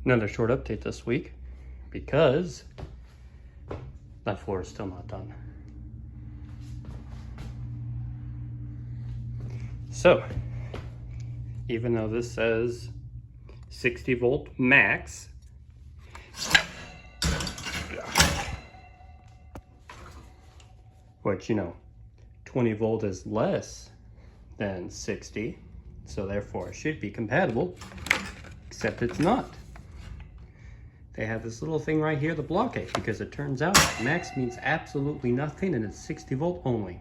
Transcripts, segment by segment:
Another short update this week because that floor is still not done. So, even though this says 60 volt max, which, 20 volt is less than 60, so therefore it should be compatible, except it's not. They have this little thing right here to block it, because it turns out max means absolutely nothing and it's 60 volt only.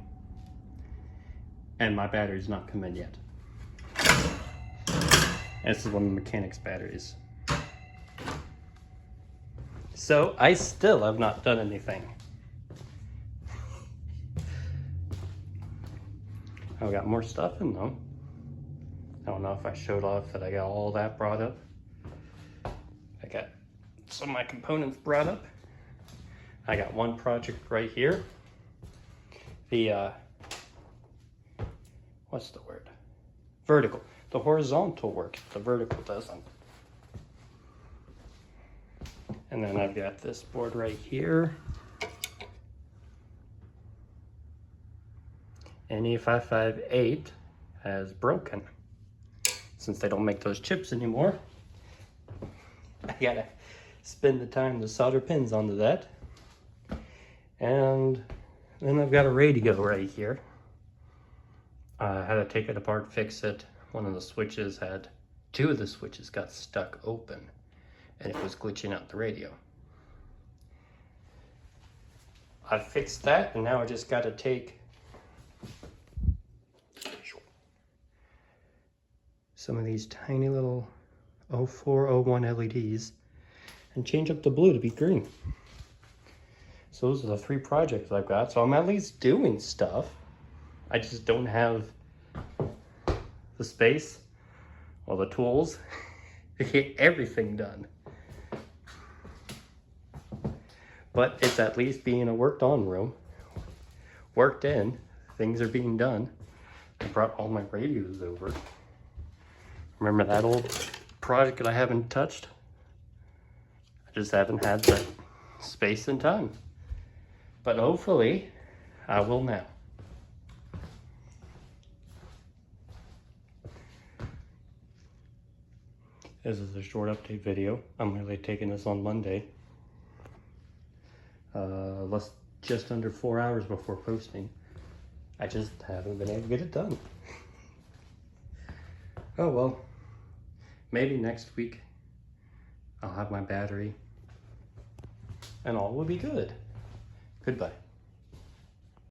And my battery's not come in yet. This is one of the mechanics batteries. So I still have not done anything. I've got more stuff in though. I don't know if I showed off that I got all that brought up. I got some of my components brought up. I got one project right here. The, what's the word? Vertical. The horizontal works, the vertical doesn't. And then I've got this board right here. NE558 has broken. Since they don't make those chips anymore, I gotta spend the time to solder pins onto that. And then I've got a radio right here. I had to take it apart, fix it. One of the switches had, two of the switches got stuck open and it was glitching out the radio. I fixed that and now I just got to take some of these tiny little 0401 LEDs and change up the blue to be green. So those are the 3 projects I've got. So I'm at least doing stuff. I just don't have the space or the tools to get everything done. But it's at least being a worked on room. Worked in, things are being done. I brought all my radios over. Remember that old project that I haven't touched? I just haven't had the space and time. But hopefully, I will now. This is a short update video. I'm really taking this on Monday. Just under 4 hours before posting. I just haven't been able to get it done. Oh well, maybe next week I'll have my battery and all will be good. Goodbye.